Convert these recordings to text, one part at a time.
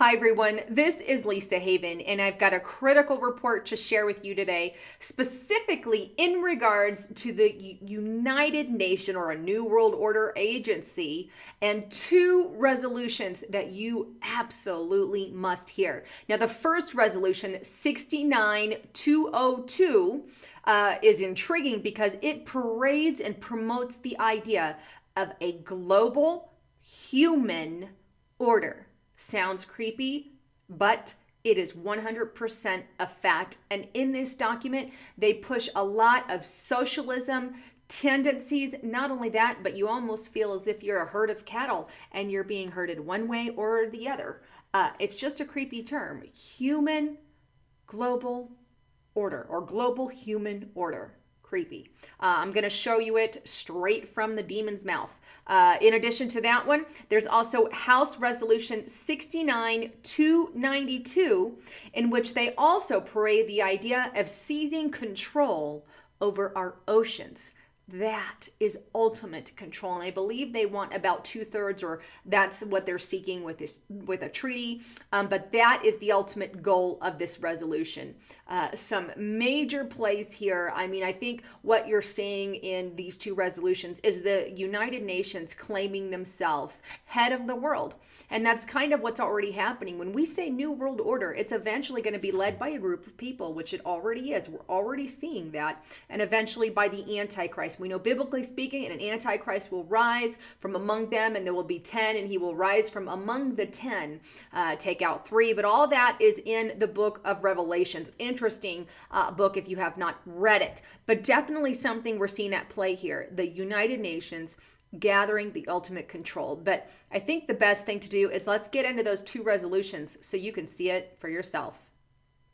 Hi, everyone. This is Lisa Haven, and I've got a critical report to share with you today, specifically in regards to the United Nations or a New World Order agency and two resolutions that you absolutely must hear. Now, the first resolution, 69202, is intriguing because it parades and promotes the idea of a global human order. Sounds creepy, but it is 100% a fact. And in this document, they push a lot of socialism tendencies. Not only that, but you almost feel as if you're a herd of cattle and you're being herded one way or the other. It's just a creepy term. Human global order or global human order. Creepy. I'm going to show you it straight from the demon's mouth. In addition to that one, there's also House Resolution 69292, in which they also parade the idea of seizing control over our oceans. That is ultimate control, and I believe they want about 2/3, or that's what they're seeking with a treaty. But that is the ultimate goal of this resolution. Some major plays here. I mean, I think what you're seeing in these two resolutions is the United Nations claiming themselves head of the world, and that's kind of what's already happening. When we say New World Order, it's eventually going to be led by a group of people, which it already is. We're already seeing that, and eventually by the Antichrist. We know, biblically speaking, an Antichrist will rise from among them, and there will be 10, and he will rise from among the 10, take out 3. But all that is in the book of Revelations. Interesting book if you have not read it. But definitely something we're seeing at play here. The United Nations gathering the ultimate control. But I think the best thing to do is let's get into those two resolutions so you can see it for yourself.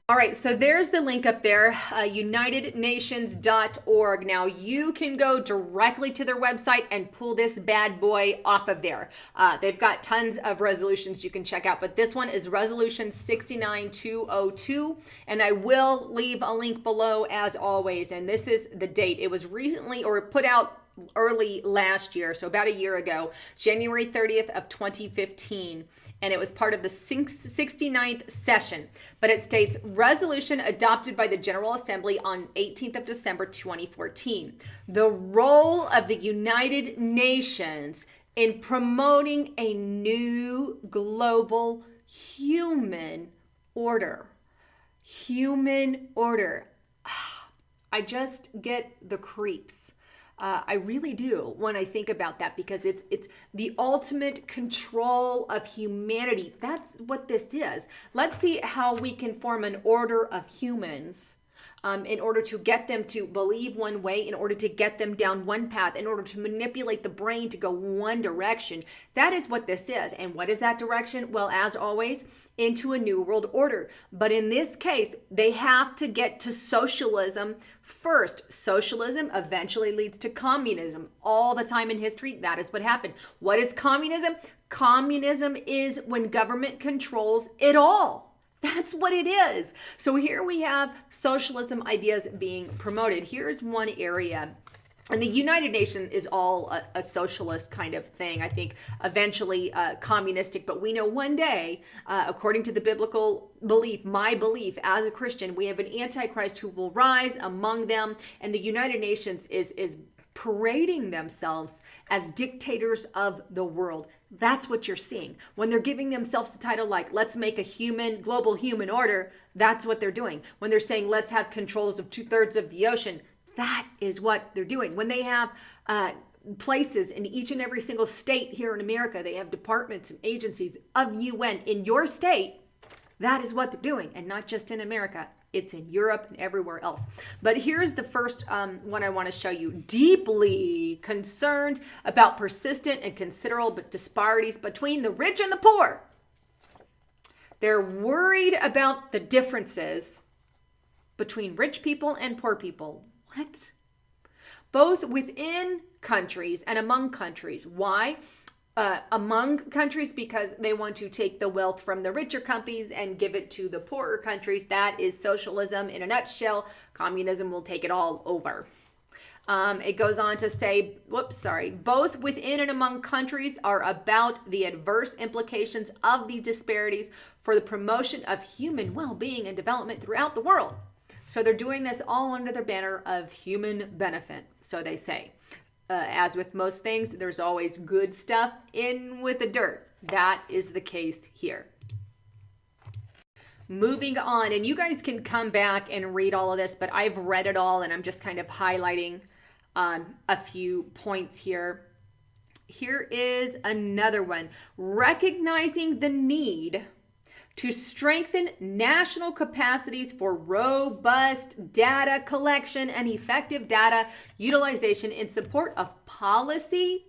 All right, so there's the link up there, unitednations.org. Now, you can go directly to their website and pull this bad boy off of there. They've got tons of resolutions you can check out, but this one is Resolution 69202, and I will leave a link below as always, and this is the date. It was recently, or put out early last year, so about a year ago, January 30th of 2015, and it was part of the 69th session. But it states, resolution adopted by the General Assembly on 18th of December 2014. The role of the United Nations in promoting a new global human order. Human order. I just get the creeps. I really do when I think about that, because it's the ultimate control of humanity. That's what this is. Let's see how we can form an order of humans in order to get them to believe one way, in order to get them down one path, in order to manipulate the brain to go one direction. That is what this is. And what is that direction? Well, as always, into a new world order. But in this case, they have to get to socialism first. Socialism eventually leads to communism. All the time in history, that is what happened. What is communism? Communism is when government controls it all. That's what it is. So here we have socialism ideas being promoted. Here's one area. And the United Nations is all a socialist kind of thing. I think eventually communistic. But we know one day, according to the biblical belief, my belief as a Christian, we have an Antichrist who will rise among them. And the United Nations is parading themselves as dictators of the world. That's what you're seeing. When they're giving themselves the title like, let's make a global human order, that's what they're doing. When they're saying, let's have controls of 2/3 of the ocean, that is what they're doing. When they have places in each and every single state here in America, they have departments and agencies of UN in your state, that is what they're doing. And not just in America. It's in Europe and everywhere else. But here's the first one I want to show you. Deeply concerned about persistent and considerable disparities between the rich and the poor. They're worried about the differences between rich people and poor people. What? Both within countries and among countries. Why? Among countries, because they want to take the wealth from the richer countries and give it to the poorer countries. That is socialism in a nutshell. Communism will take it all over. It goes on to say, both within and among countries are about the adverse implications of these disparities for the promotion of human well-being and development throughout the world. So they're doing this all under the banner of human benefit, so they say. As with most things, there's always good stuff in with the dirt. That is the case here. Moving on, and you guys can come back and read all of this, but I've read it all and I'm just kind of highlighting a few points here. Here is another one. Recognizing the need to strengthen national capacities for robust data collection and effective data utilization in support of policy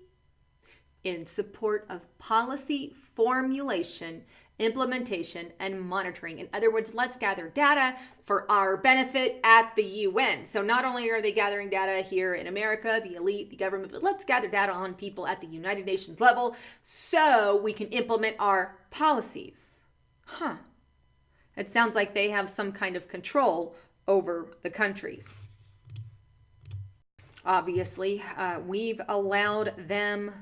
formulation, implementation, and monitoring. In other words, let's gather data for our benefit at the UN. So not only are they gathering data here in America, the elite, the government, but let's gather data on people at the United Nations level so we can implement our policies. It sounds like they have some kind of control over the countries. Obviously, we've allowed them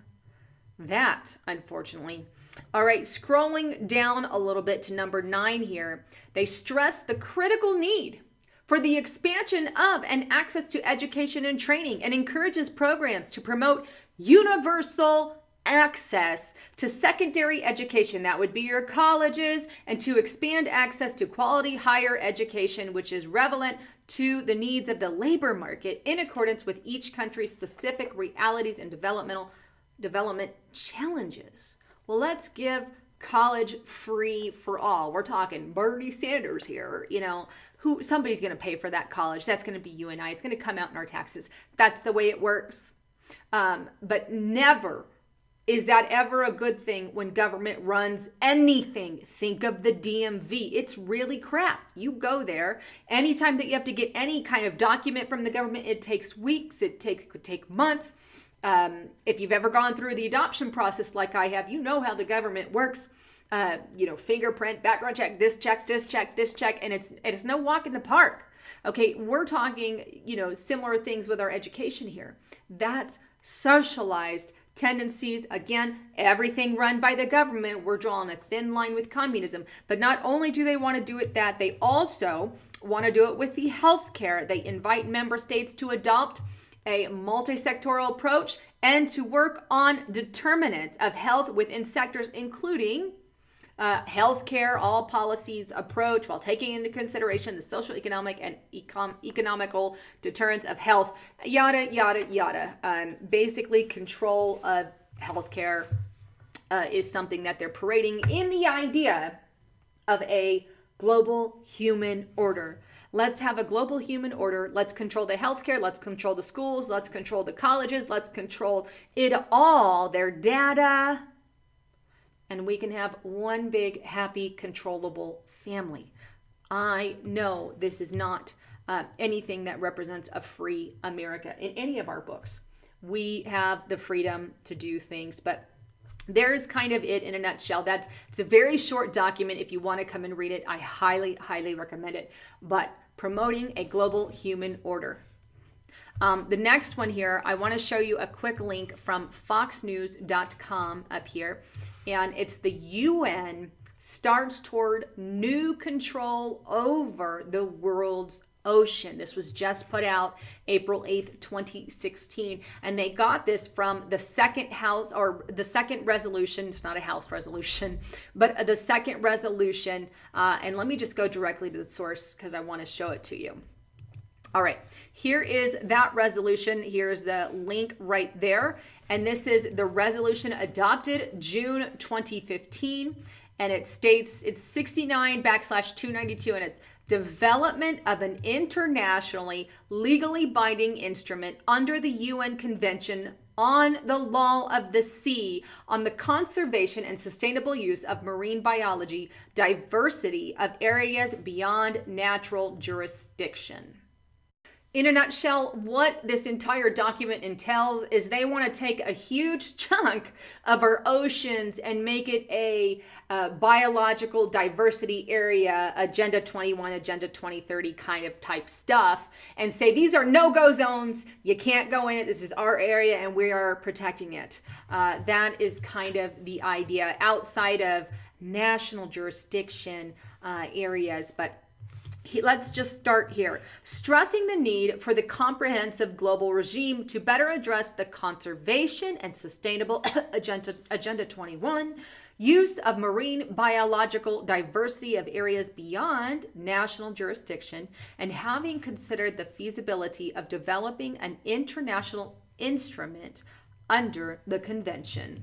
that, unfortunately. All right, scrolling down a little bit to number 9 here, they stress the critical need for the expansion of and access to education and training, and encourages programs to promote universal access to secondary education, that would be your colleges, and to expand access to quality higher education, which is relevant to the needs of the labor market in accordance with each country's specific realities and development challenges. Well, let's give college free for all. We're talking Bernie Sanders here, somebody's going to pay for that college. That's going to be you and I. It's going to come out in our taxes. That's the way it works. But never is that ever a good thing when government runs anything. Think of the DMV. It's really crap. You go there. Anytime that you have to get any kind of document from the government, it takes weeks. It could take months. If you've ever gone through the adoption process like I have, you know how the government works. Fingerprint, background check, this check, this check, this check, and it's no walk in the park. Okay, we're talking, similar things with our education here. That's socialized tendencies. Again, everything run by the government. We're drawing a thin line with communism. But not only do they want to do it that, they also want to do it with the healthcare. They invite member states to adopt a multi-sectoral approach and to work on determinants of health within sectors, including healthcare, all policies approach while taking into consideration the social, economic, and economical deterrents of health, yada, yada, yada. Basically, control of healthcare is something that they're parading in the idea of a global human order. Let's have a global human order. Let's control the healthcare. Let's control the schools. Let's control the colleges. Let's control it all, their data. And we can have one big, happy, controllable family. I know this is not anything that represents a free America in any of our books. We have the freedom to do things, but there's kind of it in a nutshell. It's a very short document. If you want to come and read it, I highly, highly recommend it. But promoting a global human order. The next one here, I want to show you a quick link from foxnews.com up here. And it's the UN starts toward new control over the world's ocean. This was just put out April 8th, 2016. And they got this from the second resolution. It's not a House resolution, but the second resolution. And let me just go directly to the source because I want to show it to you. All right, here is that resolution. Here's the link right there. And this is the resolution adopted June 2015. And it states it's 69/292, and it's development of an internationally legally binding instrument under the UN Convention on the Law of the Sea on the conservation and sustainable use of marine biology, diversity of areas beyond natural jurisdiction. In a nutshell, what this entire document entails is they want to take a huge chunk of our oceans and make it a biological diversity area, Agenda 21, Agenda 2030 kind of type stuff, and say these are no-go zones. You can't go in it. This is our area and we are protecting it. That is kind of the idea outside of national jurisdiction areas, but let's just start here. Stressing the need for the comprehensive global regime to better address the conservation and sustainable Agenda 21, use of marine biological diversity of areas beyond national jurisdiction, and having considered the feasibility of developing an international instrument under the convention.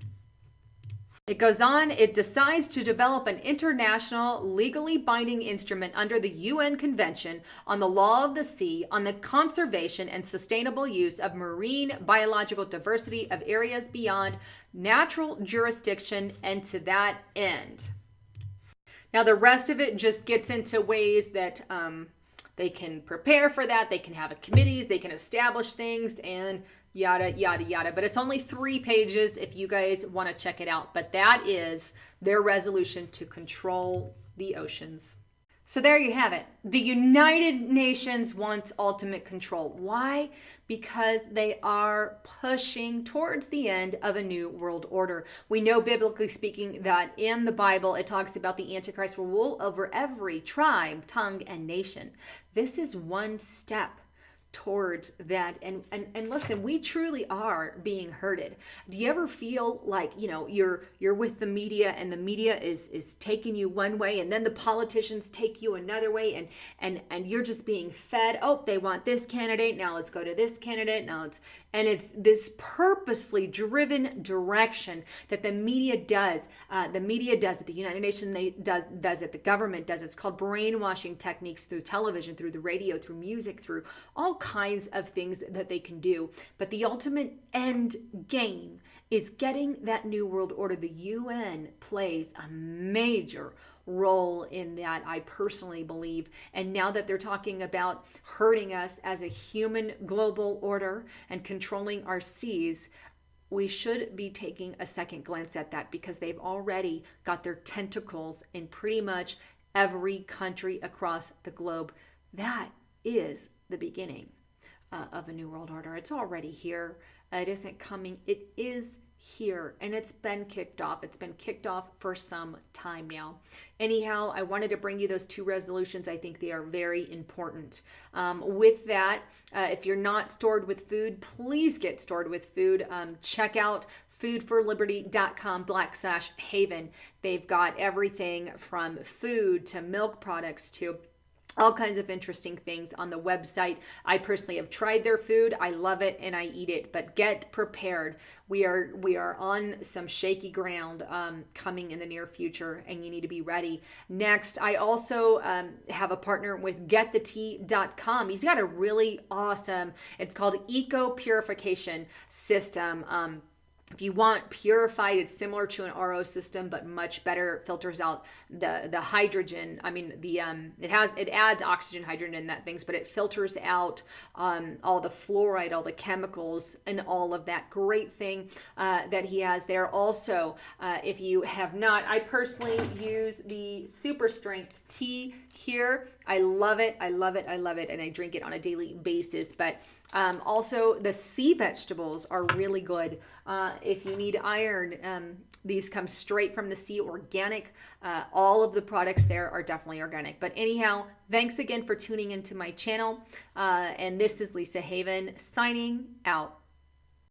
It goes on, it decides to develop an international legally binding instrument under the UN Convention on the Law of the Sea on the conservation and sustainable use of marine biological diversity of areas beyond natural jurisdiction, and to that end. Now the rest of it just gets into ways that they can prepare for that, they can have committees, they can establish things, and yada, yada, yada. But it's only 3 pages if you guys want to check it out. But that is their resolution to control the oceans. So there you have it. The United Nations wants ultimate control. Why? Because they are pushing towards the end of a new world order. We know, biblically speaking, that in the Bible, it talks about the Antichrist will rule over every tribe, tongue, and nation. This is one step towards that. And listen, we truly are being herded. Do you ever feel like, you're with the media and the media is taking you one way, and then the politicians take you another way, and you're just being fed, oh, they want this candidate, now let's go to this candidate, it's this purposefully driven direction that the media does. The media does it. The United Nations does it. The government does it. It's called brainwashing techniques through television, through the radio, through music, through all kinds of things that they can do. But the ultimate end game is getting that new world order. The UN plays a major role in that, I personally believe. And now that they're talking about hurting us as a human global order and controlling our seas, we should be taking a second glance at that, because they've already got their tentacles in pretty much every country across the globe. That is the beginning of a new world order. It's already here. It isn't coming. It is here, and it's been kicked off. It's been kicked off for some time now. Anyhow, I wanted to bring you those 2 resolutions. I think they are very important. With that, if you're not stored with food, please get stored with food. Check out foodforliberty.com/haven. They've got everything from food to milk products to all kinds of interesting things on the website. I personally have tried their food. I love it and I eat it, but get prepared. We are on some shaky ground coming in the near future, and you need to be ready. Next, I also have a partner with getthetea.com. He's got a really awesome, it's called Eco Purification System. If you want purified, it's similar to an RO system, but much better. It filters out the hydrogen. I mean, it adds oxygen, hydrogen, and that things, but it filters out all the fluoride, all the chemicals, and all of that. Great thing that he has there. Also, if you have not, I personally use the Super Strength tea here. I love it. I love it. I love it. And I drink it on a daily basis. But also the sea vegetables are really good. If you need iron, these come straight from the sea, organic. All of the products there are definitely organic. But anyhow, thanks again for tuning into my channel. And this is Lisa Haven signing out.